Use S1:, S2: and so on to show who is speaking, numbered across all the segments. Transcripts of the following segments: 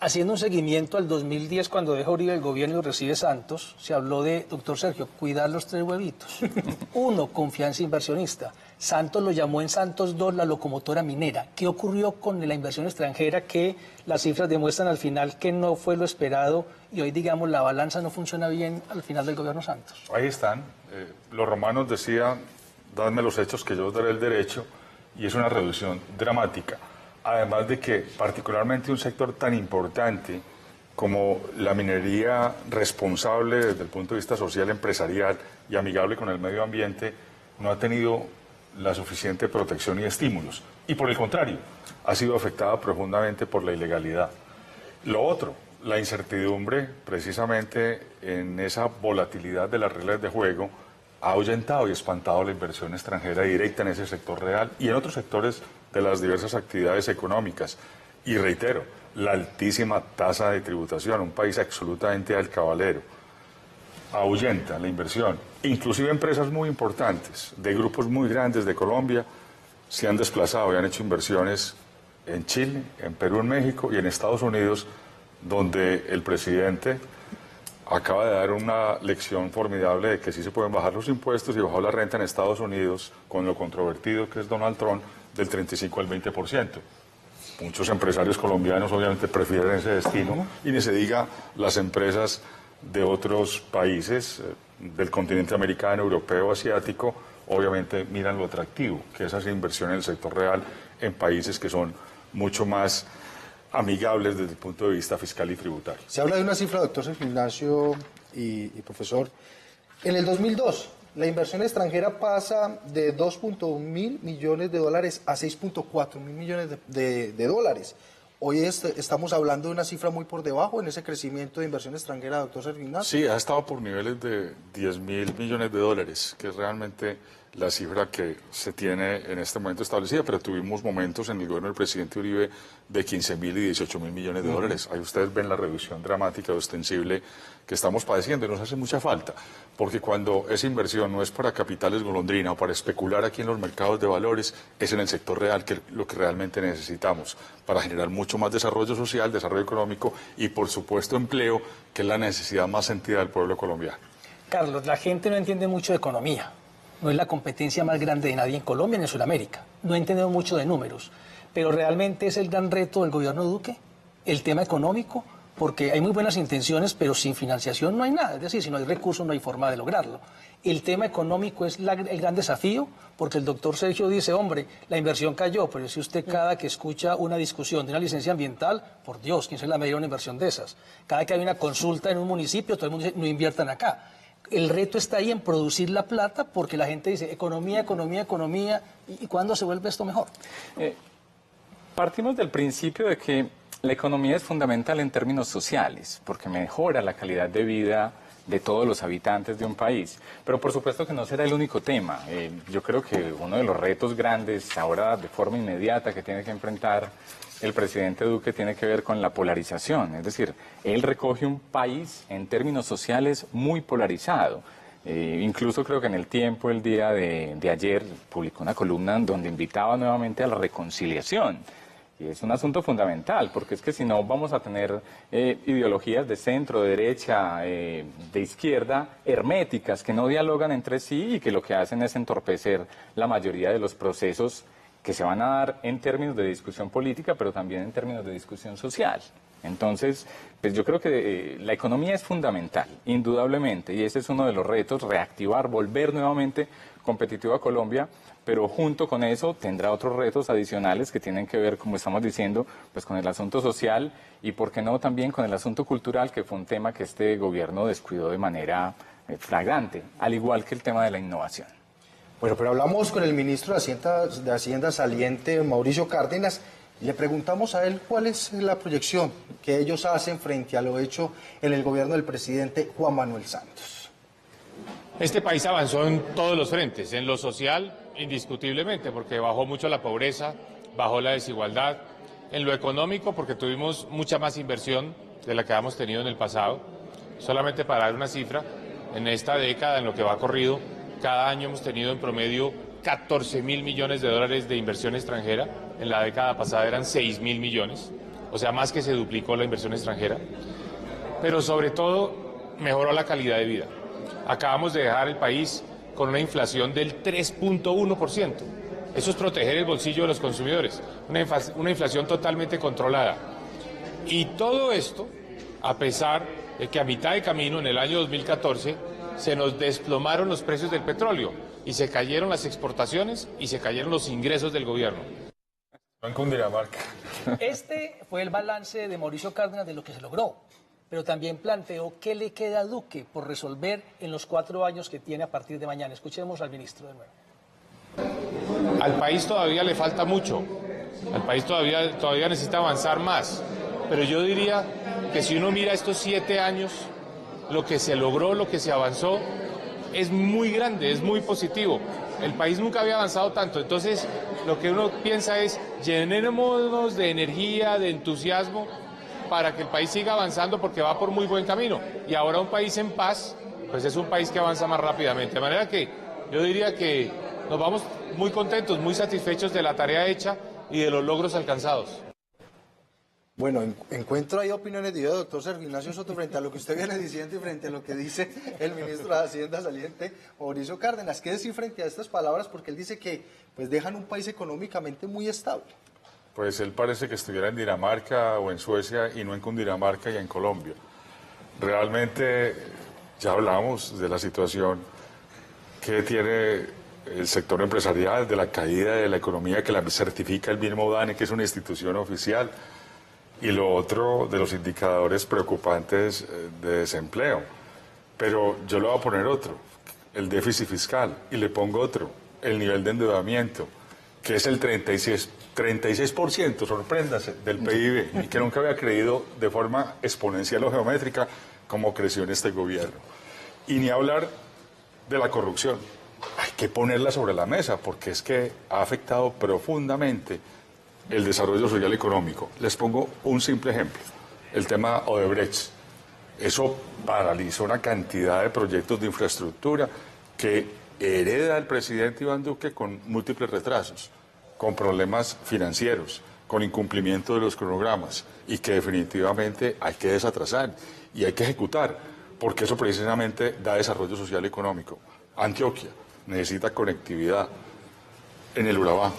S1: Haciendo un seguimiento al 2010, cuando deja Uribe el gobierno y recibe Santos, se habló de, doctor Sergio, cuidar los tres huevitos. Uno, confianza inversionista. Santos lo llamó en Santos 2 la locomotora minera. ¿Qué ocurrió con la inversión extranjera que las cifras demuestran al final que no fue lo esperado y hoy, digamos, la balanza no funciona bien al final del gobierno Santos?
S2: Ahí están. Los romanos decían, dadme los hechos que yo os daré el derecho, y es una reducción dramática. Además de que particularmente un sector tan importante como la minería, responsable desde el punto de vista social, empresarial y amigable con el medio ambiente, no ha tenido la suficiente protección y estímulos. Y por el contrario, ha sido afectada profundamente por la ilegalidad. Lo otro, la incertidumbre, precisamente en esa volatilidad de las reglas de juego, ha ahuyentado y espantado la inversión extranjera directa en ese sector real y en otros sectores de las diversas actividades económicas. Y reitero, la altísima tasa de tributación, un país absolutamente alcabalero, ahuyenta la inversión. Inclusive empresas muy importantes, de grupos muy grandes de Colombia, se han desplazado y han hecho inversiones en Chile, en Perú, en México y en Estados Unidos, donde el presidente acaba de dar una lección formidable de que sí se pueden bajar los impuestos y bajar la renta en Estados Unidos con lo controvertido que es Donald Trump del 35 al 20%. Muchos empresarios colombianos obviamente prefieren ese destino y ni se diga las empresas de otros países del continente americano, europeo, asiático, obviamente miran lo atractivo que es hacer inversión en el sector real en países que son mucho más amigables desde el punto de vista fiscal y tributario.
S3: Se habla de una cifra, doctor Sergio Ignacio y profesor. En el 2002, la inversión extranjera pasa de 2.1 mil millones de dólares a 6.4 mil millones de dólares. Hoy estamos hablando de una cifra muy por debajo en ese crecimiento de inversión extranjera, doctor Sergio Ignacio.
S2: Sí, ha estado por niveles de 10 mil millones de dólares, que es realmente la cifra que se tiene en este momento establecida, pero tuvimos momentos en el gobierno del presidente Uribe de 15 mil y 18 mil millones de dólares. Ahí ustedes ven la reducción dramática o ostensible que estamos padeciendo y nos hace mucha falta, porque cuando esa inversión no es para capitales golondrina o para especular aquí en los mercados de valores, es en el sector real que lo que realmente necesitamos para generar mucho más desarrollo social, desarrollo económico y por supuesto empleo, que es la necesidad más sentida del pueblo colombiano.
S1: Carlos, la gente no entiende mucho de economía. No es la competencia más grande de nadie en Colombia ni en Sudamérica. No entendemos mucho de números. Pero realmente es el gran reto del gobierno Duque, el tema económico, porque hay muy buenas intenciones, pero sin financiación no hay nada. Es decir, si no hay recursos, no hay forma de lograrlo. El tema económico es el gran desafío, porque el doctor Sergio dice, hombre, la inversión cayó, pero si usted cada que escucha una discusión de una licencia ambiental, por Dios, ¿quién se la medida una inversión de esas? Cada que hay una consulta en un municipio, todo el mundo dice, no inviertan acá. El reto está ahí en producir la plata, porque la gente dice, economía, economía, economía, ¿y cuándo se vuelve esto mejor?
S4: Partimos del principio de que la economía es fundamental en términos sociales, porque mejora la calidad de vida de todos los habitantes de un país. Pero por supuesto que no será el único tema. Yo creo que uno de los retos grandes ahora de forma inmediata que tiene que enfrentar el presidente Duque tiene que ver con la polarización. Es decir, él recoge un país en términos sociales muy polarizado. Incluso creo que en El Tiempo, el día de ayer, publicó una columna donde invitaba nuevamente a la reconciliación. Y es un asunto fundamental, porque es que si no vamos a tener ideologías de centro, de derecha, de izquierda, herméticas, que no dialogan entre sí y que lo que hacen es entorpecer la mayoría de los procesos que se van a dar en términos de discusión política, pero también en términos de discusión social. Entonces, pues yo creo que la economía es fundamental, indudablemente, y ese es uno de los retos, reactivar, volver nuevamente competitivo a Colombia, pero junto con eso tendrá otros retos adicionales que tienen que ver, como estamos diciendo, pues con el asunto social y, por qué no, también con el asunto cultural, que fue un tema que este gobierno descuidó de manera flagrante, al igual que el tema de la innovación.
S3: Bueno, pero hablamos con el ministro de Hacienda saliente, Mauricio Cárdenas, y le preguntamos a él cuál es la proyección que ellos hacen frente a lo hecho en el gobierno del presidente Juan Manuel Santos.
S5: Este país avanzó en todos los frentes, en lo social, indiscutiblemente, porque bajó mucho la pobreza, bajó la desigualdad, en lo económico, porque tuvimos mucha más inversión de la que habíamos tenido en el pasado. Solamente para dar una cifra, en esta década, en lo que va corrido, cada año hemos tenido en promedio 14.000 millones de dólares de inversión extranjera. En la década pasada eran 6.000 millones. o sea, más que se duplicó la inversión extranjera, pero sobre todo mejoró la calidad de vida. Acabamos de dejar el país con una inflación del 3.1%. Eso es proteger el bolsillo de los consumidores, una inflación totalmente controlada. Y todo esto, a pesar de que a mitad de camino, en el año 2014, se nos desplomaron los precios del petróleo y se cayeron las exportaciones y se cayeron los ingresos del gobierno.
S2: En Cundinamarca.
S1: Este fue el balance de Mauricio Cárdenas de lo que se logró, pero también planteó qué le queda a Duque por resolver en los 4 años que tiene a partir de mañana. Escuchemos al ministro de nuevo.
S5: Al país todavía le falta mucho, al país todavía necesita avanzar más, pero yo diría que si uno mira estos 7 años, lo que se logró, lo que se avanzó, es muy grande, es muy positivo. El país nunca había avanzado tanto, entonces lo que uno piensa es llenémonos de energía, de entusiasmo, para que el país siga avanzando porque va por muy buen camino. Y ahora un país en paz, pues es un país que avanza más rápidamente. De manera que yo diría que nos vamos muy contentos, muy satisfechos de la tarea hecha y de los logros alcanzados.
S3: Bueno, encuentro ahí opiniones de doctor Sergio Ignacio Soto frente a lo que usted viene diciendo y frente a lo que dice el ministro de Hacienda saliente, Mauricio Cárdenas. ¿Qué decir frente a estas palabras? Porque él dice que pues dejan un país económicamente muy estable.
S2: Pues él parece que estuviera en Dinamarca o en Suecia y no en Cundinamarca y en Colombia. Realmente ya hablamos de la situación que tiene el sector empresarial, de la caída de la economía que la certifica el mismo DANE, que es una institución oficial. Y lo otro de los indicadores preocupantes de desempleo. Pero yo le voy a poner otro, el déficit fiscal, y le pongo otro, el nivel de endeudamiento, que es el 36%, sorpréndase, del PIB, y que nunca había creído de forma exponencial o geométrica como creció en este gobierno. Y ni hablar de la corrupción. Hay que ponerla sobre la mesa, porque es que ha afectado profundamente el desarrollo social y económico. Les pongo un simple ejemplo, el tema Odebrecht. Eso paralizó una cantidad de proyectos de infraestructura que hereda el presidente Iván Duque con múltiples retrasos, con problemas financieros, con incumplimiento de los cronogramas y que definitivamente hay que desatrasar y hay que ejecutar, porque eso precisamente da desarrollo social y económico. Antioquia necesita conectividad en el Urabá,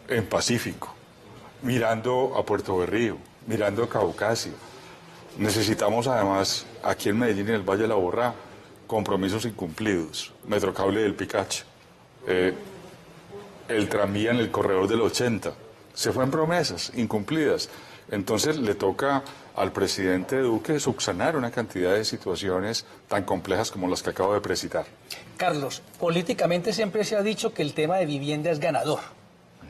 S2: en Pacífico, mirando a Puerto Berrío, mirando a Caucasia. Necesitamos además, aquí en Medellín, en el Valle de la Borrá, compromisos incumplidos. Metrocable del Picacho, el tranvía en el corredor del 80. Se fueron promesas incumplidas. Entonces le toca al presidente Duque subsanar una cantidad de situaciones tan complejas como las que acabo de precitar.
S1: Carlos, políticamente siempre se ha dicho que el tema de vivienda es ganador.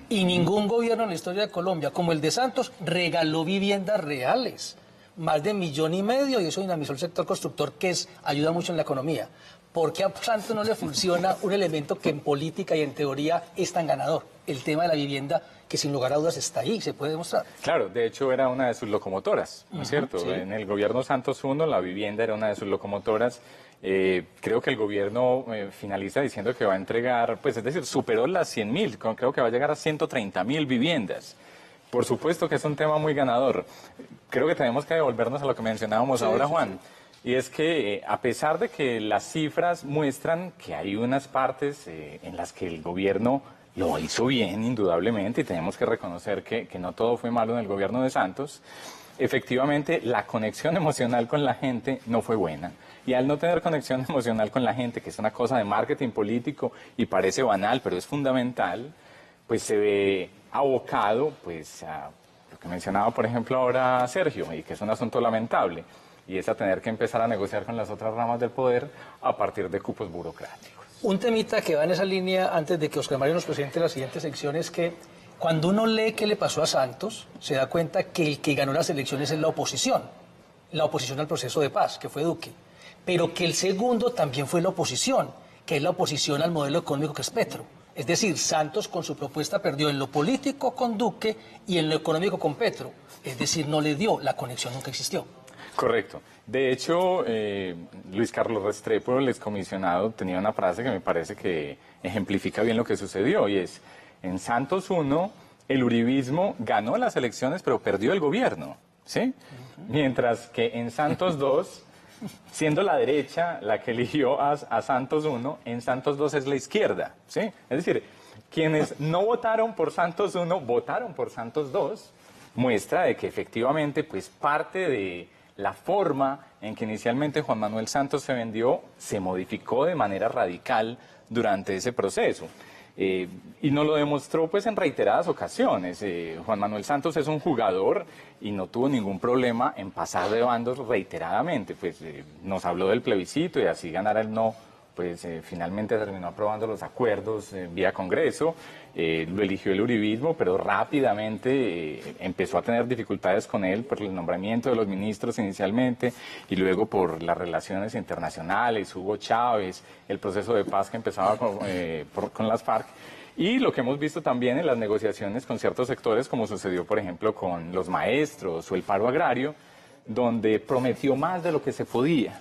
S1: Y ningún gobierno en la historia de Colombia, como el de Santos, regaló viviendas reales. Más de 1,5 millones, y eso dinamizó el sector constructor, que ayuda mucho en la economía. ¿Por qué a Santos no le funciona un elemento que en política y en teoría es tan ganador? El tema de la vivienda, que sin lugar a dudas está ahí, se puede demostrar.
S4: Claro, de hecho era una de sus locomotoras, ¿no es cierto?
S1: Sí.
S4: En el gobierno Santos I la vivienda era una de sus locomotoras. Creo que el gobierno finaliza diciendo que va a entregar, pues es decir, superó las 100.000, creo que va a llegar a 130.000 viviendas. Por supuesto que es un tema muy ganador. Creo que tenemos que devolvernos a lo que mencionábamos ahora, Juan. Y es que a pesar de que las cifras muestran que hay unas partes en las que el gobierno lo hizo bien, indudablemente, y tenemos que reconocer que no todo fue malo en el gobierno de Santos, efectivamente la conexión emocional con la gente no fue buena. Y al no tener conexión emocional con la gente, que es una cosa de marketing político y parece banal, pero es fundamental, pues se ve abocado pues, a lo que mencionaba, por ejemplo, ahora Sergio, y que es un asunto lamentable, y es a tener que empezar a negociar con las otras ramas del poder a partir de cupos burocráticos.
S1: Un temita que va en esa línea, antes de que Oscar Mario nos presente la siguiente sección, es que cuando uno lee qué le pasó a Santos, se da cuenta que el que ganó las elecciones es la oposición al proceso de paz, que fue Duque, pero que el segundo también fue la oposición, que es la oposición al modelo económico que es Petro. Es decir, Santos con su propuesta perdió en lo político con Duque y en lo económico con Petro. Es decir, no le dio, la conexión nunca existió.
S4: Correcto. De hecho, Luis Carlos Restrepo, el excomisionado, tenía una frase que me parece que ejemplifica bien lo que sucedió, y es, en Santos I, el uribismo ganó las elecciones, pero perdió el gobierno. ¿sí? Mientras que en Santos 2, siendo la derecha la que eligió a Santos 1, en Santos 2 es la izquierda, ¿sí? Es decir, quienes no votaron por Santos 1, votaron por Santos 2, muestra de que efectivamente, pues parte de la forma en que inicialmente Juan Manuel Santos se vendió se modificó de manera radical durante ese proceso. Y nos lo demostró pues en reiteradas ocasiones. Juan Manuel Santos es un jugador y no tuvo ningún problema en pasar de bandos reiteradamente. Pues nos habló del plebiscito y así ganara el no, pues finalmente terminó aprobando los acuerdos vía Congreso. Lo eligió el uribismo, pero rápidamente empezó a tener dificultades con él por el nombramiento de los ministros inicialmente y luego por las relaciones internacionales, Hugo Chávez, el proceso de paz que empezaba con las FARC. Y lo que hemos visto también en las negociaciones con ciertos sectores, como sucedió, por ejemplo, con los maestros o el paro agrario, donde prometió más de lo que se podía.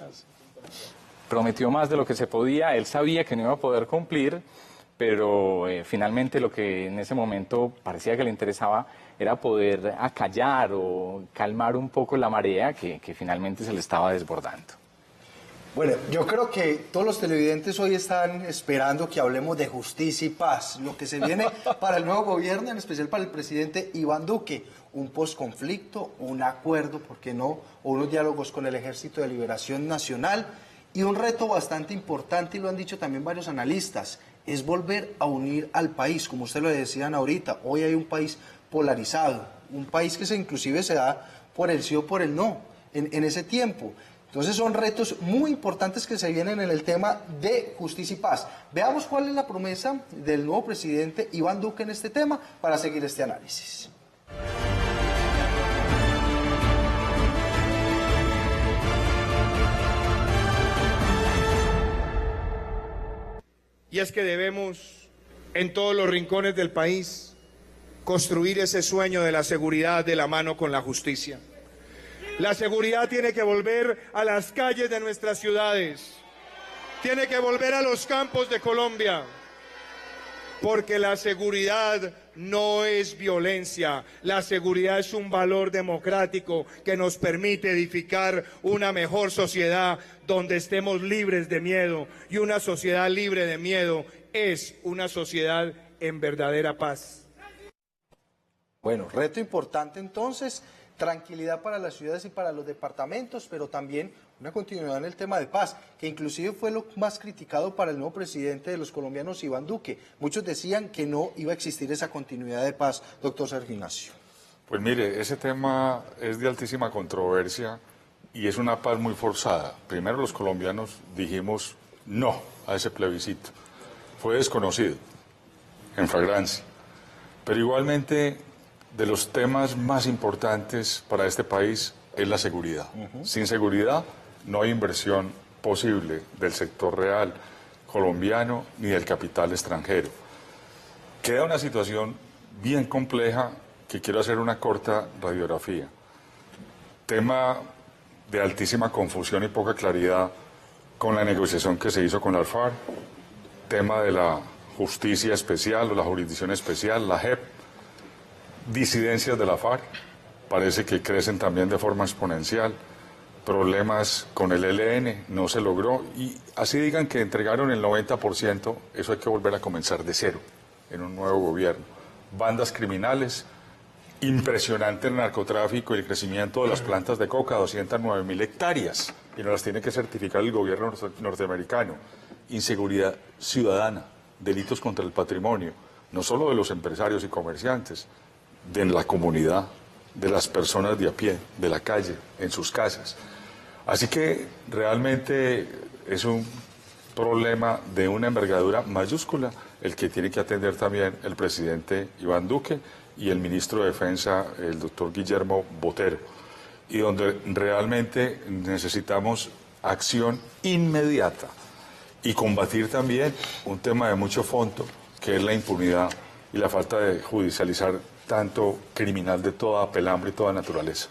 S4: Prometió más de lo que se podía, él sabía que no iba a poder cumplir, pero finalmente lo que en ese momento parecía que le interesaba era poder acallar o calmar un poco la marea que finalmente se le estaba desbordando.
S3: Bueno, yo creo que todos los televidentes hoy están esperando que hablemos de justicia y paz, lo que se viene para el nuevo gobierno, en especial para el presidente Iván Duque, un posconflicto, un acuerdo, ¿por qué no?, o unos diálogos con el Ejército de Liberación Nacional, y un reto bastante importante, y lo han dicho también varios analistas, es volver a unir al país, como ustedes lo decían ahorita. Hoy hay un país polarizado, un país que inclusive se da por el sí o por el no en ese tiempo. Entonces son retos muy importantes que se vienen en el tema de justicia y paz. Veamos cuál es la promesa del nuevo presidente Iván Duque en este tema para seguir este análisis.
S6: Y es que debemos, en todos los rincones del país, construir ese sueño de la seguridad de la mano con la justicia. La seguridad tiene que volver a las calles de nuestras ciudades, tiene que volver a los campos de Colombia, porque la seguridad no es violencia, la seguridad es un valor democrático que nos permite edificar una mejor sociedad donde estemos libres de miedo, y una sociedad libre de miedo es una sociedad en verdadera paz.
S3: Bueno, reto importante entonces, tranquilidad para las ciudades y para los departamentos, pero también una continuidad en el tema de paz, que inclusive fue lo más criticado para el nuevo presidente de los colombianos, Iván Duque. Muchos decían que no iba a existir esa continuidad de paz, doctor Sergio Ignacio.
S2: Pues mire, ese tema es de altísima controversia y es una paz muy forzada. Primero los colombianos dijimos no a ese plebiscito. Fue desconocido, en flagrancia. Pero igualmente, de los temas más importantes para este país es la seguridad. Sin seguridad no hay inversión posible del sector real colombiano ni del capital extranjero. Queda una situación bien compleja que quiero hacer una corta radiografía. Tema de altísima confusión y poca claridad con la negociación que se hizo con la FARC, tema de la justicia especial o la jurisdicción especial, la JEP, disidencias de la FARC, parece que crecen también de forma exponencial, problemas con el ELN, no se logró, y así digan que entregaron el 90%, eso hay que volver a comenzar de cero en un nuevo gobierno. Bandas criminales, impresionante el narcotráfico y el crecimiento de las plantas de coca, 209.000 hectáreas, y nos las tiene que certificar el gobierno norteamericano. Inseguridad ciudadana, delitos contra el patrimonio, no solo de los empresarios y comerciantes, de la comunidad, de las personas de a pie, de la calle, en sus casas. Así que realmente es un problema de una envergadura mayúscula el que tiene que atender también el presidente Iván Duque y el ministro de Defensa, el doctor Guillermo Botero, y donde realmente necesitamos acción inmediata y combatir también un tema de mucho fondo, que es la impunidad y la falta de judicializar tanto criminal de toda pelambre y toda naturaleza.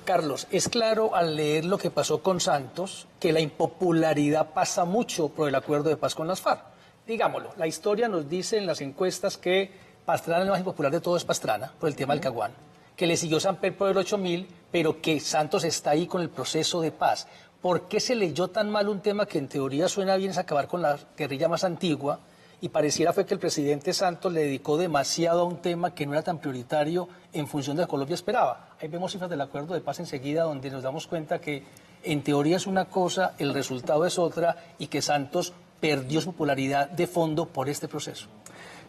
S1: Carlos, es claro al leer lo que pasó con Santos que la impopularidad pasa mucho por el acuerdo de paz con las FARC. Digámoslo, la historia nos dice en las encuestas que Pastrana, el más impopular de todo, es Pastrana, por el tema del Caguán. que le siguió Samper por el 8.000, pero que Santos está ahí con el proceso de paz. ¿Por qué se leyó tan mal un tema que en teoría suena bien, es acabar con la guerrilla más antigua? Y pareciera fue que el presidente Santos le dedicó demasiado a un tema que no era tan prioritario en función de lo que Colombia esperaba. Ahí vemos cifras del acuerdo de paz enseguida, donde nos damos cuenta que en teoría es una cosa, el resultado es otra, y que Santos perdió su popularidad de fondo por este proceso.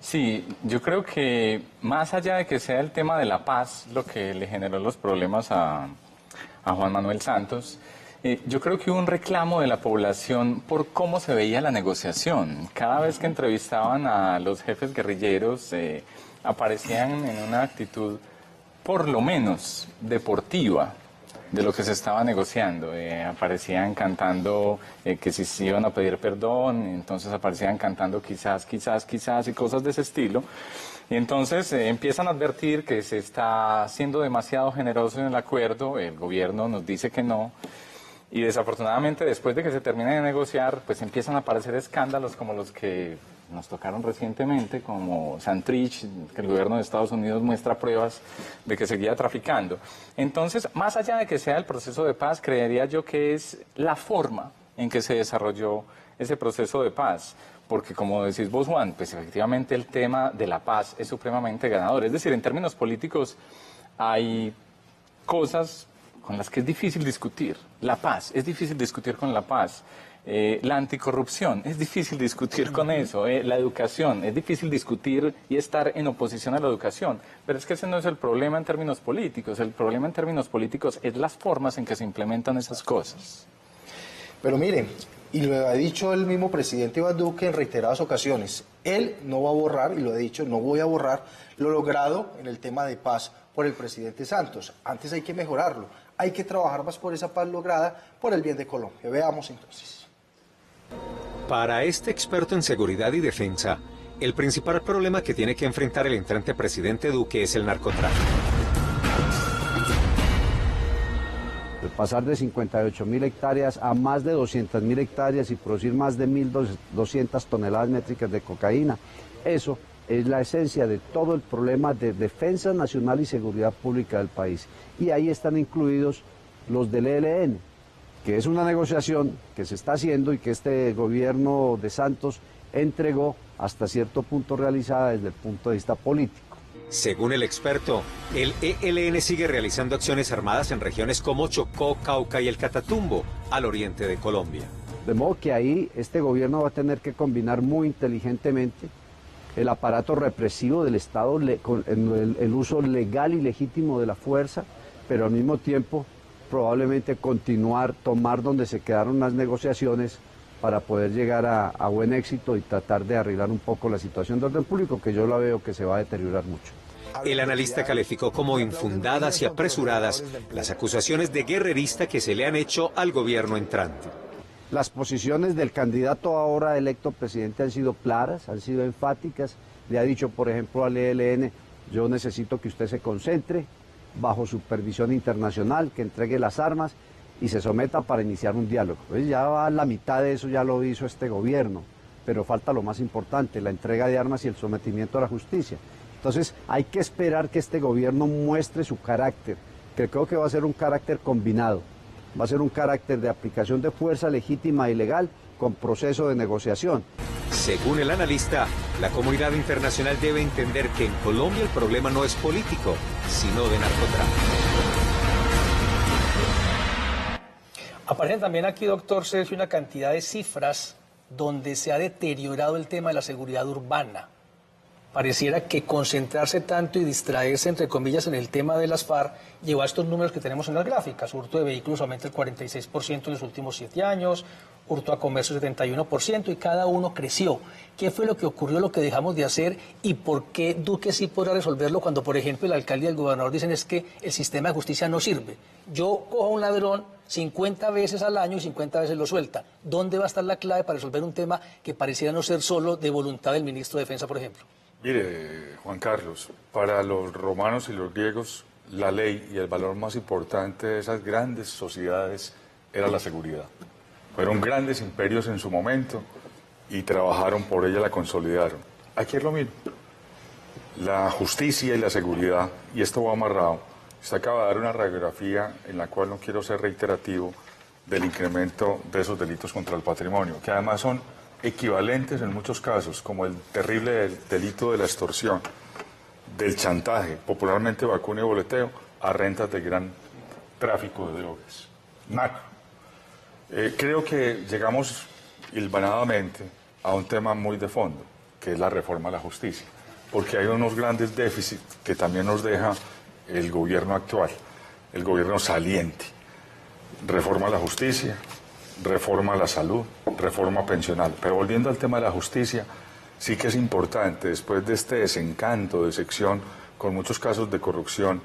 S4: Sí, yo creo que más allá de que sea el tema de la paz lo que le generó los problemas a Juan Manuel Santos, yo creo que hubo un reclamo de la población por cómo se veía la negociación. Cada vez que entrevistaban a los jefes guerrilleros, aparecían en una actitud por lo menos deportiva de lo que se estaba negociando. Aparecían cantando que si se iban a pedir perdón, entonces aparecían cantando quizás y cosas de ese estilo. Y entonces empiezan a advertir que se está siendo demasiado generoso en el acuerdo, el gobierno nos dice que no. Y desafortunadamente, después de que se termine de negociar, pues empiezan a aparecer escándalos como los que nos tocaron recientemente, como Santrich, que el gobierno de Estados Unidos muestra pruebas de que seguía traficando. Entonces, más allá de que sea el proceso de paz, creería yo que es la forma en que se desarrolló ese proceso de paz. Porque, como decís vos, Juan, pues efectivamente el tema de la paz es supremamente ganador. Es decir, en términos políticos hay cosas con las que es difícil discutir. La paz, es difícil discutir con la paz. La anticorrupción, es difícil discutir con eso. La educación, es difícil discutir y estar en oposición a la educación. Pero es que ese no es el problema en términos políticos. El problema en términos políticos es las formas en que se implementan esas cosas.
S3: Pero miren, y lo ha dicho el mismo presidente Iván Duque en reiteradas ocasiones, él no va a borrar, y lo ha dicho, no voy a borrar lo logrado en el tema de paz por el presidente Santos. Antes hay que mejorarlo, hay que trabajar más por esa paz lograda por el bien de Colombia. Veamos entonces.
S7: Para este experto en seguridad y defensa, el principal problema que tiene que enfrentar el entrante presidente Duque es el narcotráfico.
S8: Pasar de 58.000 hectáreas a más de 200.000 hectáreas y producir más de 1.200 toneladas métricas de cocaína. Eso es la esencia de todo el problema de defensa nacional y seguridad pública del país. Y ahí están incluidos los del ELN, que es una negociación que se está haciendo y que este gobierno de Santos entregó hasta cierto punto realizada desde el punto de vista político.
S7: Según el experto, el ELN sigue realizando acciones armadas en regiones como Chocó, Cauca y el Catatumbo, al oriente de Colombia.
S8: De modo que ahí este gobierno va a tener que combinar muy inteligentemente el aparato represivo del Estado con el uso legal y legítimo de la fuerza, pero al mismo tiempo probablemente tomar donde se quedaron las negociaciones para poder llegar a buen éxito y tratar de arreglar un poco la situación de orden público, que yo la veo que se va a deteriorar mucho.
S7: El analista calificó como infundadas y apresuradas las acusaciones de guerrerista que se le han hecho al gobierno entrante.
S8: Las posiciones del candidato ahora electo presidente han sido claras, han sido enfáticas. Le ha dicho, por ejemplo, al ELN, yo necesito que usted se concentre bajo supervisión internacional, que entregue las armas y se someta para iniciar un diálogo. Pues ya va la mitad de eso, ya lo hizo este gobierno, pero falta lo más importante, la entrega de armas y el sometimiento a la justicia. Entonces hay que esperar que este gobierno muestre su carácter, que creo que va a ser un carácter combinado, va a ser un carácter de aplicación de fuerza legítima y legal con proceso de negociación.
S7: Según el analista, la comunidad internacional debe entender que en Colombia el problema no es político, sino de narcotráfico.
S1: Aparecen también aquí, doctor Sergio, una cantidad de cifras donde se ha deteriorado el tema de la seguridad urbana. Pareciera que concentrarse tanto y distraerse, entre comillas, en el tema de las FARC llevó a estos números que tenemos en las gráficas. Hurto de vehículos aumenta el 46% en los últimos 7 años, hurto a comercio 71% y cada uno creció. ¿Qué fue lo que ocurrió, lo que dejamos de hacer y por qué Duque sí podrá resolverlo cuando, por ejemplo, el alcalde y el gobernador dicen es que el sistema de justicia no sirve? Yo cojo a un ladrón 50 veces al año y 50 veces lo suelta. ¿Dónde va a estar la clave para resolver un tema que pareciera no ser solo de voluntad del ministro de Defensa, por ejemplo?
S2: Mire, Juan Carlos, para los romanos y los griegos, la ley y el valor más importante de esas grandes sociedades era la seguridad. Fueron grandes imperios en su momento y trabajaron por ella, la consolidaron. Aquí es lo mismo. La justicia y la seguridad, y esto va amarrado, Usted acaba de dar una radiografía en la cual no quiero ser reiterativo del incremento de esos delitos contra el patrimonio, que además son equivalentes en muchos casos, como el terrible delito de la extorsión, del chantaje, popularmente vacuna y boleteo, a rentas de gran tráfico de drogas. Macro. Creo que llegamos hilvanadamente a un tema muy de fondo, que es la reforma a la justicia, porque hay unos grandes déficits que también nos deja el gobierno actual, el gobierno saliente. Reforma a la justicia, reforma a la salud, reforma pensional. Pero volviendo al tema de la justicia, sí que es importante, después de este desencanto de sección, con muchos casos de corrupción,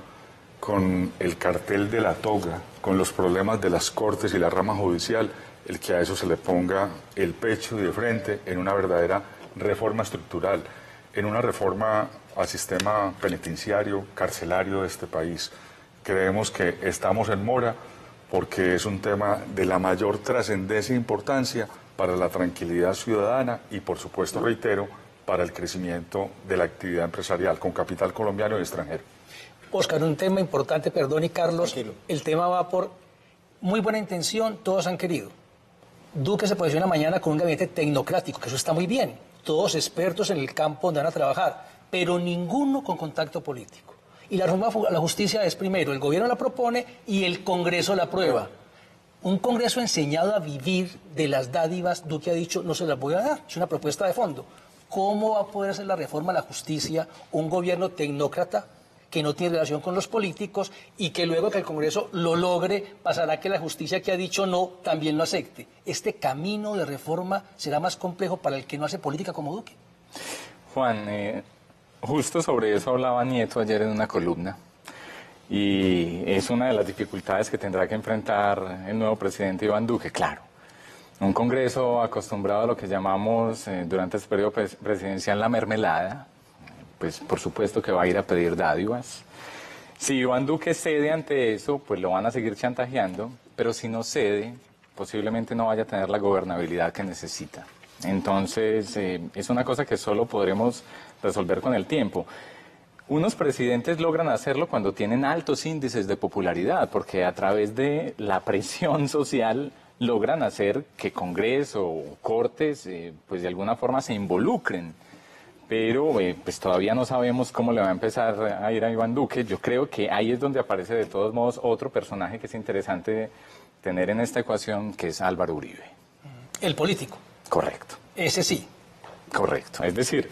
S2: con el cartel de la toga, con los problemas de las cortes y la rama judicial, el que a eso se le ponga el pecho y de frente en una verdadera reforma estructural, en una reforma al sistema penitenciario, carcelario de este país. Creemos que estamos en mora porque es un tema de la mayor trascendencia e importancia para la tranquilidad ciudadana y, por supuesto, reitero, para el crecimiento de la actividad empresarial con capital colombiano y extranjero.
S1: Óscar, un tema importante, perdón, y Carlos,
S3: Tranquilo.
S1: el tema va por muy buena intención, todos han querido. Duque se posiciona mañana con un gabinete tecnocrático, que eso está muy bien, todos expertos en el campo donde van a trabajar, pero ninguno con contacto político. Y la reforma a la justicia es primero, el gobierno la propone y el Congreso la aprueba. Un Congreso enseñado a vivir de las dádivas, Duque ha dicho, no se las voy a dar, es una propuesta de fondo. ¿Cómo va a poder hacer la reforma a la justicia un gobierno tecnócrata que no tiene relación con los políticos y que luego que el Congreso lo logre, pasará que la justicia que ha dicho no también lo acepte? ¿Este camino de reforma será más complejo para el que no hace política como Duque?
S4: Juan, justo sobre eso hablaba Nieto ayer en una columna. Y es una de las dificultades que tendrá que enfrentar el nuevo presidente Iván Duque, claro. Un Congreso acostumbrado a lo que llamamos durante este periodo presidencial la mermelada, pues por supuesto que va a ir a pedir dádivas. Si Iván Duque cede ante eso, pues lo van a seguir chantajeando, pero si no cede, posiblemente no vaya a tener la gobernabilidad que necesita. Entonces, es una cosa que solo podremos resolver con el tiempo. Unos presidentes logran hacerlo cuando tienen altos índices de popularidad, porque a través de la presión social logran hacer que Congreso o Cortes, pues de alguna forma se involucren. Pero pues todavía no sabemos cómo le va a empezar a ir a Iván Duque. Yo creo que ahí es donde aparece de todos modos otro personaje que es interesante tener en esta ecuación, que es Álvaro Uribe.
S1: El político.
S4: Correcto.
S1: Ese sí.
S4: Correcto. Es decir,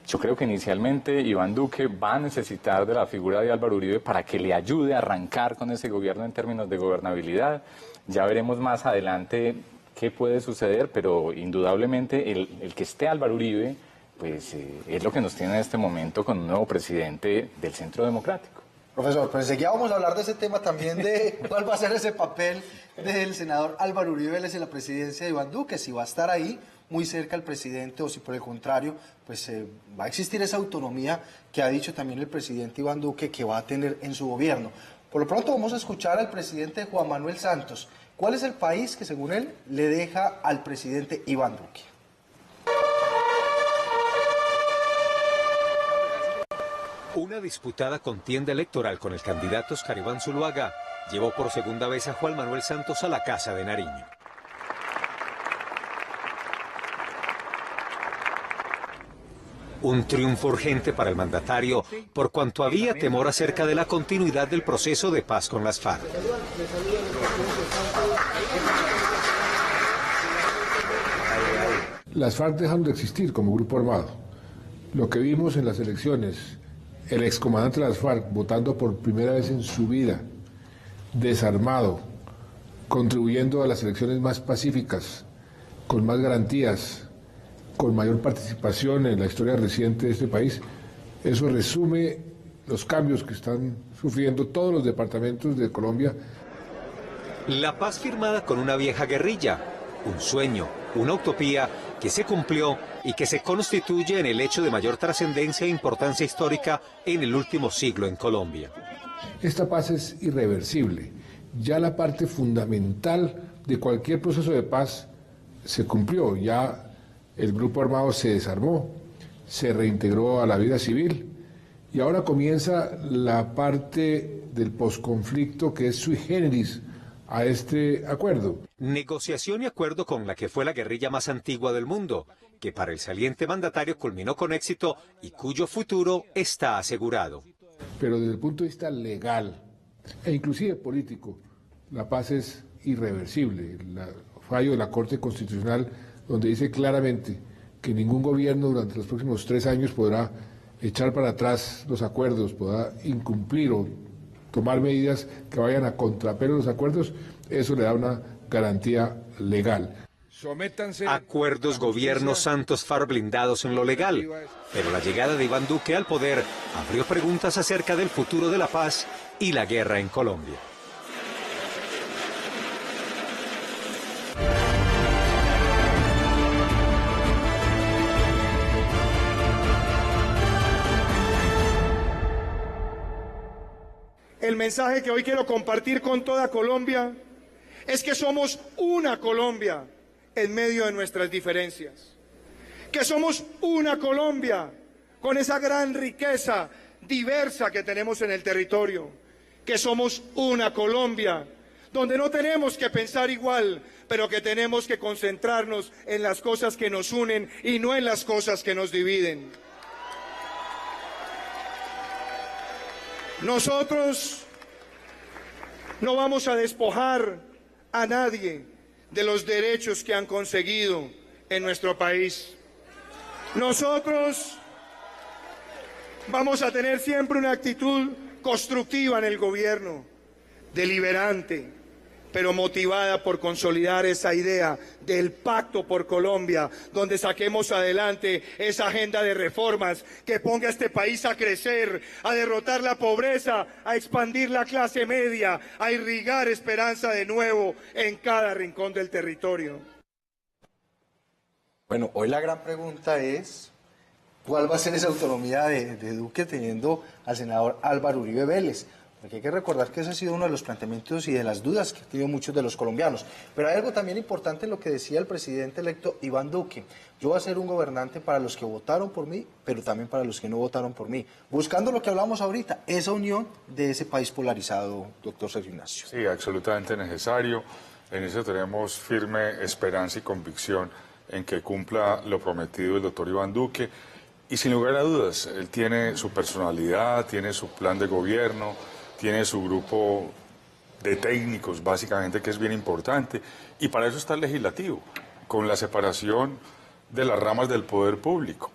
S4: yo creo que inicialmente Iván Duque va a necesitar de la figura de Álvaro Uribe para que le ayude a arrancar con ese gobierno en términos de gobernabilidad. Ya veremos más adelante qué puede suceder, pero indudablemente el que esté Álvaro Uribe, pues es lo que nos tiene en este momento con un nuevo presidente del Centro Democrático.
S3: Profesor, pues enseguida vamos a hablar de ese tema también, de cuál va a ser ese papel del senador Álvaro Uribe en la presidencia de Iván Duque, si va a estar ahí muy cerca al presidente o si por el contrario, pues va a existir esa autonomía que ha dicho también el presidente Iván Duque que va a tener en su gobierno. Por lo pronto vamos a escuchar al presidente Juan Manuel Santos. ¿Cuál es el país que según él le deja al presidente Iván Duque?
S7: Una disputada contienda electoral con el candidato Oscar Iván Zuluaga llevó por segunda vez a Juan Manuel Santos a la Casa de Nariño. Un triunfo urgente para el mandatario, por cuanto había temor acerca de la continuidad del proceso de paz con las FARC.
S9: Las FARC dejaron de existir como grupo armado. Lo que vimos en las elecciones, el excomandante de las FARC votando por primera vez en su vida, desarmado, contribuyendo a las elecciones más pacíficas, con más garantías, con mayor participación en la historia reciente de este país, eso resume los cambios que están sufriendo todos los departamentos de Colombia.
S7: La paz firmada con una vieja guerrilla, un sueño, una utopía que se cumplió y que se constituye en el hecho de mayor trascendencia e importancia histórica en el último siglo en Colombia.
S9: Esta paz es irreversible. Ya la parte fundamental de cualquier proceso de paz se cumplió. Ya el grupo armado se desarmó, se reintegró a la vida civil Y ahora comienza la parte del posconflicto que es sui generis a este acuerdo.
S7: Negociación y acuerdo con la que fue la guerrilla más antigua del mundo, que para el saliente mandatario culminó con éxito y cuyo futuro está asegurado.
S9: Pero desde el punto de vista legal e inclusive político, la paz es irreversible. El fallo de la Corte Constitucional, donde dice claramente que ningún gobierno durante los próximos 3 años podrá echar para atrás los acuerdos, podrá incumplir o tomar medidas que vayan a contrapelo los acuerdos, eso le da una garantía legal.
S7: Acuerdos, gobiernos, Santos, FARC blindados en lo legal. Pero la llegada de Iván Duque al poder abrió preguntas acerca del futuro de la paz y la guerra en Colombia.
S6: El mensaje que hoy quiero compartir con toda Colombia es que somos una Colombia en medio de nuestras diferencias. Que somos una Colombia con esa gran riqueza diversa que tenemos en el territorio. Que somos una Colombia donde no tenemos que pensar igual, pero que tenemos que concentrarnos en las cosas que nos unen y no en las cosas que nos dividen. Nosotros no vamos a despojar a nadie de los derechos que han conseguido en nuestro país. Nosotros vamos a tener siempre una actitud constructiva en el gobierno, deliberante, pero motivada por consolidar esa idea del pacto por Colombia, donde saquemos adelante esa agenda de reformas que ponga a este país a crecer, a derrotar la pobreza, a expandir la clase media, a irrigar esperanza de nuevo en cada rincón del territorio.
S3: Bueno, hoy la gran pregunta es, ¿cuál va a ser esa autonomía de Duque teniendo al senador Álvaro Uribe Vélez? Porque hay que recordar que ese ha sido uno de los planteamientos y de las dudas que han tenido muchos de los colombianos. Pero hay algo también importante en lo que decía el presidente electo Iván Duque. Yo voy a ser un gobernante para los que votaron por mí, pero también para los que no votaron por mí. Buscando lo que hablamos ahorita, esa unión de ese país polarizado, doctor Sergio Ignacio.
S2: Sí, absolutamente necesario. En eso tenemos firme esperanza y convicción en que cumpla lo prometido el doctor Iván Duque. Y sin lugar a dudas, él tiene su personalidad, tiene su plan de gobierno, tiene su grupo de técnicos, básicamente, que es bien importante, y para eso está el legislativo, con la separación de las ramas del poder público,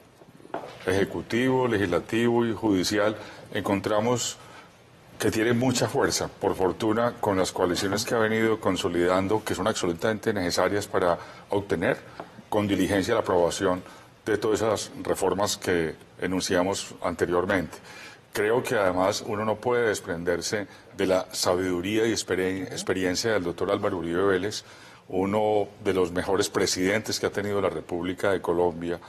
S2: ejecutivo, legislativo y judicial, encontramos que tiene mucha fuerza, por fortuna, con las coaliciones que ha venido consolidando, que son absolutamente necesarias para obtener con diligencia la aprobación de todas esas reformas que enunciamos anteriormente. Creo que además uno no puede desprenderse de la sabiduría y experiencia del doctor Álvaro Uribe Vélez, uno de los mejores presidentes que ha tenido la República de Colombia,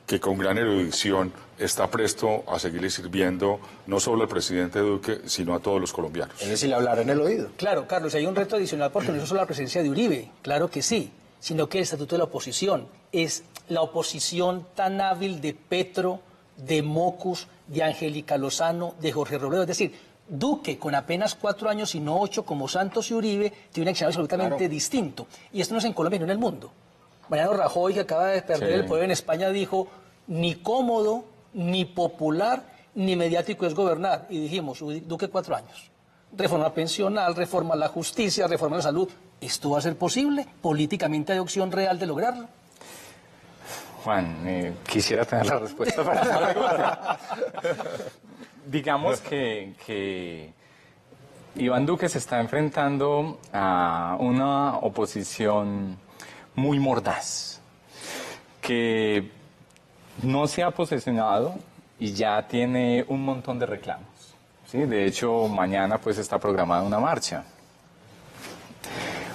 S2: que con gran erudición está presto a seguirle sirviendo no solo al presidente Duque, sino a todos los colombianos.
S3: Es decir, le hablaron en el oído.
S1: Claro, Carlos, hay un reto adicional porque no es solo la presencia de Uribe, claro que sí, sino que el estatuto de la oposición es la oposición tan hábil de Petro, de Mocus, de Angélica Lozano, de Jorge Robledo. Es decir, Duque, con apenas 4 años y no 8 como Santos y Uribe, tiene un escenario absolutamente distinto. Y esto no es en Colombia, no en el mundo. Mariano Rajoy, que acaba de perder el poder en España, dijo, ni cómodo, ni popular, ni mediático es gobernar. Y dijimos, Duque 4 años. Reforma pensional, reforma a la justicia, reforma a la salud. ¿Esto va a ser posible? ¿Políticamente hay opción real de lograrlo?
S4: Juan, quisiera tener la respuesta para esa pregunta. Digamos que Iván Duque se está enfrentando a una oposición muy mordaz, que no se ha posesionado y ya tiene un montón de reclamos, ¿sí? De hecho, mañana pues está programada una marcha.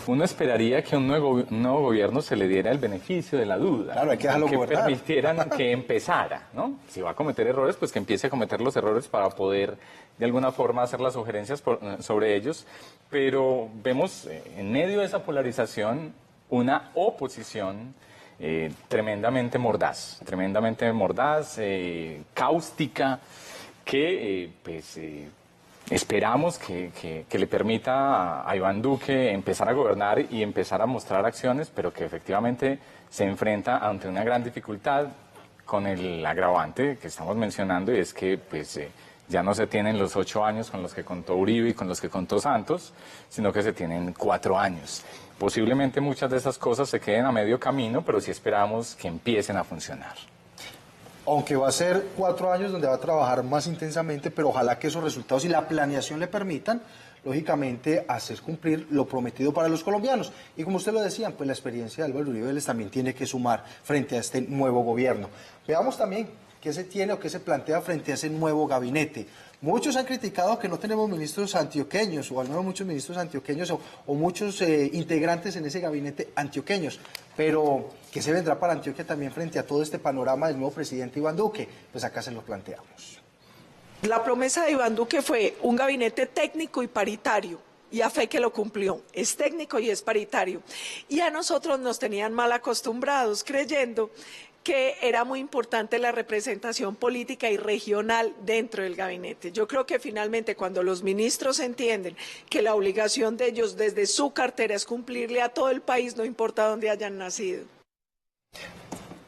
S4: Uno esperaría que a un nuevo gobierno se le diera el beneficio de la duda.
S3: Claro, hay que dejarlo gobernar.
S4: Permitieran que empezara, ¿no? Si va a cometer errores, pues que empiece a cometer los errores para poder, de alguna forma, hacer las sugerencias sobre ellos. Pero vemos, en medio de esa polarización, una oposición tremendamente mordaz, cáustica, que esperamos que le permita a Iván Duque empezar a gobernar y empezar a mostrar acciones, pero que efectivamente se enfrenta ante una gran dificultad con el agravante que estamos mencionando, y es que ya no se tienen los 8 años con los que contó Uribe y con los que contó Santos, sino que se tienen 4 años. Posiblemente muchas de esas cosas se queden a medio camino, pero sí esperamos que empiecen a funcionar.
S3: Aunque va a ser 4 años donde va a trabajar más intensamente, pero ojalá que esos resultados y la planeación le permitan, lógicamente, hacer cumplir lo prometido para los colombianos. Y como usted lo decía, pues la experiencia de Álvaro Uribe Vélez también tiene que sumar frente a este nuevo gobierno. Veamos también qué se tiene o qué se plantea frente a ese nuevo gabinete. Muchos han criticado que no tenemos ministros antioqueños, o al menos muchos ministros antioqueños o muchos integrantes en ese gabinete antioqueños. Pero, ¿qué se vendrá para Antioquia también frente a todo este panorama del nuevo presidente Iván Duque? Pues acá se lo planteamos.
S10: La promesa de Iván Duque fue un gabinete técnico y paritario, y a fe que lo cumplió. Es técnico y es paritario. Y a nosotros nos tenían mal acostumbrados, creyendo que era muy importante la representación política y regional dentro del gabinete. Yo creo que finalmente cuando los ministros entienden que la obligación de ellos desde su cartera es cumplirle a todo el país, no importa dónde hayan nacido.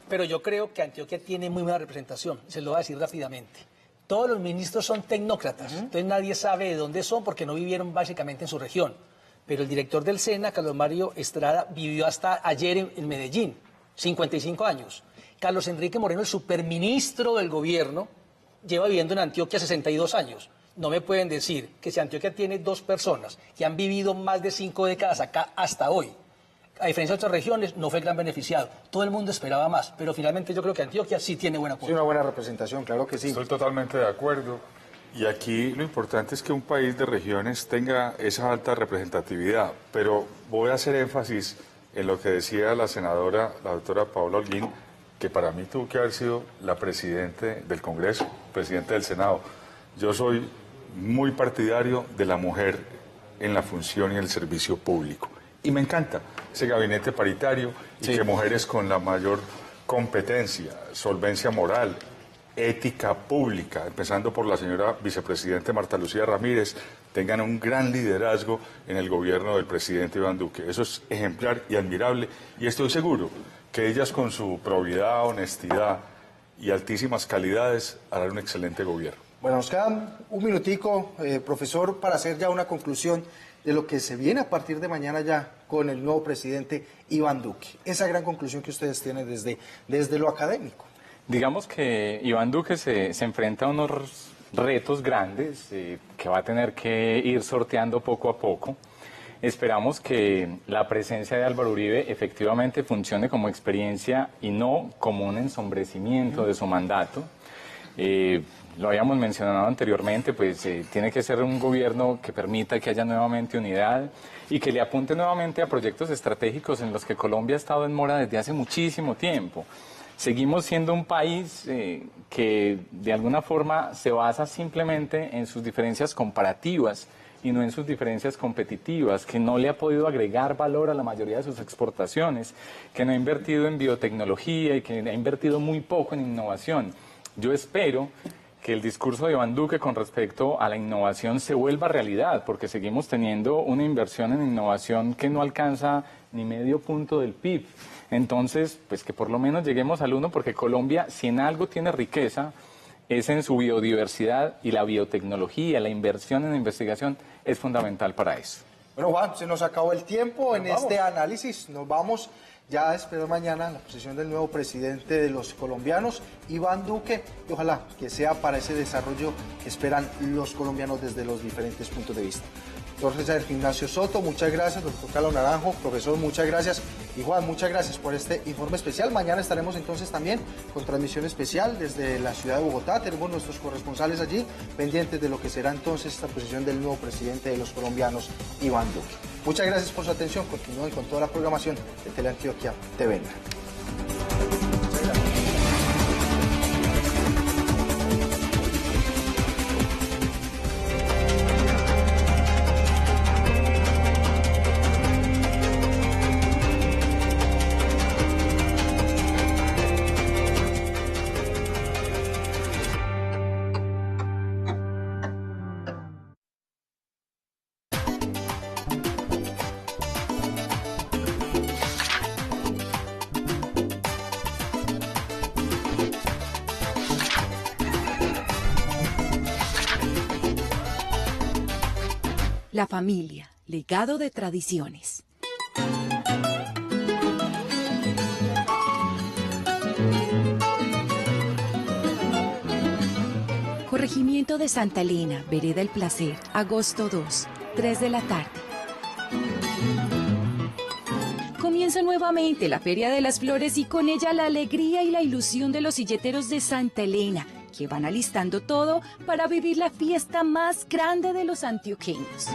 S1: Pero yo creo que Antioquia tiene muy buena representación, se lo voy a decir rápidamente. Todos los ministros son tecnócratas, entonces nadie sabe de dónde son porque no vivieron básicamente en su región. Pero el director del SENA, Carlos Mario Estrada, vivió hasta ayer en Medellín, 55 años. Carlos Enrique Moreno, el superministro del gobierno, lleva viviendo en Antioquia 62 años. No me pueden decir que si Antioquia tiene 2 personas que han vivido más de 5 décadas acá hasta hoy, a diferencia de otras regiones, no fue gran beneficiado. Todo el mundo esperaba más, pero finalmente yo creo que Antioquia sí tiene buena
S3: Sí, una buena representación, claro que sí.
S2: Estoy totalmente de acuerdo. Y aquí lo importante es que un país de regiones tenga esa alta representatividad. Pero voy a hacer énfasis en lo que decía la senadora, la doctora Paola Holguín, que para mí tuvo que haber sido la presidente del Congreso, presidente del Senado. Yo soy muy partidario de la mujer en la función y el servicio público. Y me encanta ese gabinete paritario y que mujeres con la mayor competencia, solvencia moral, ética pública, empezando por la señora vicepresidente Marta Lucía Ramírez, tengan un gran liderazgo en el gobierno del presidente Iván Duque. Eso es ejemplar y admirable, y estoy seguro que ellas con su probidad, honestidad y altísimas calidades harán un excelente gobierno.
S3: Bueno, nos queda un minutico, profesor, para hacer ya una conclusión de lo que se viene a partir de mañana ya con el nuevo presidente Iván Duque. Esa gran conclusión que ustedes tienen desde lo académico.
S4: Digamos que Iván Duque se enfrenta a unos retos grandes que va a tener que ir sorteando poco a poco. Esperamos que la presencia de Álvaro Uribe efectivamente funcione como experiencia y no como un ensombrecimiento de su mandato. Lo habíamos mencionado anteriormente, pues tiene que ser un gobierno que permita que haya nuevamente unidad y que le apunte nuevamente a proyectos estratégicos en los que Colombia ha estado en mora desde hace muchísimo tiempo. Seguimos siendo un país que de alguna forma se basa simplemente en sus diferencias comparativas y no en sus diferencias competitivas, que no le ha podido agregar valor a la mayoría de sus exportaciones, que no ha invertido en biotecnología y que ha invertido muy poco en innovación. Yo espero que el discurso de Iván Duque con respecto a la innovación se vuelva realidad, porque seguimos teniendo una inversión en innovación que no alcanza ni medio punto del PIB. Entonces, pues que por lo menos lleguemos al 1, porque Colombia, si en algo tiene riqueza, es en su biodiversidad, y la biotecnología, la inversión en investigación es fundamental para eso.
S3: Bueno, Juan, se nos acabó el tiempo en este análisis. Nos vamos ya a esperar mañana la posesión del nuevo presidente de los colombianos, Iván Duque, y ojalá que sea para ese desarrollo que esperan los colombianos desde los diferentes puntos de vista. Doctor César Ignacio Soto, muchas gracias. Doctor Carlos Naranjo, profesor, muchas gracias. Y Juan, muchas gracias por este informe especial. Mañana estaremos entonces también con transmisión especial desde la ciudad de Bogotá. Tenemos nuestros corresponsales allí, pendientes de lo que será entonces esta posesión del nuevo presidente de los colombianos, Iván Duque. Muchas gracias por su atención. Continúen con toda la programación de Teleantioquia TV.
S11: La familia, legado de tradiciones. Corregimiento de Santa Elena, Vereda El Placer, agosto 2, 3 de la tarde. Comienza nuevamente la Feria de las Flores y con ella la alegría y la ilusión de los silleteros de Santa Elena, que van alistando todo para vivir la fiesta más grande de los antioqueños.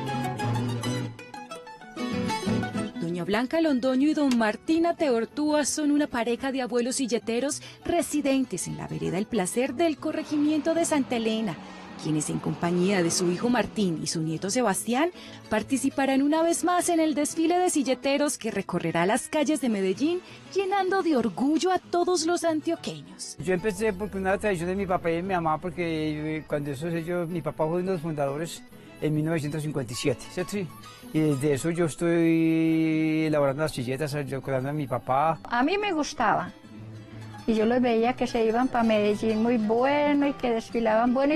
S11: Doña Blanca Londoño y don Martín Ateortúa son una pareja de abuelos silleteros residentes en la Vereda El Placer del corregimiento de Santa Elena, quienes en compañía de su hijo Martín y su nieto Sebastián participarán una vez más en el desfile de silleteros que recorrerá las calles de Medellín llenando de orgullo a todos los antioqueños.
S12: Yo empecé porque una tradición de mi papá y de mi mamá, porque cuando mi papá fue uno de los fundadores en 1957, ¿cierto? Y desde eso yo estoy elaborando las silletas, recordando a mi papá.
S13: A mí me gustaba y yo los veía que se iban para Medellín muy bueno y que desfilaban bueno.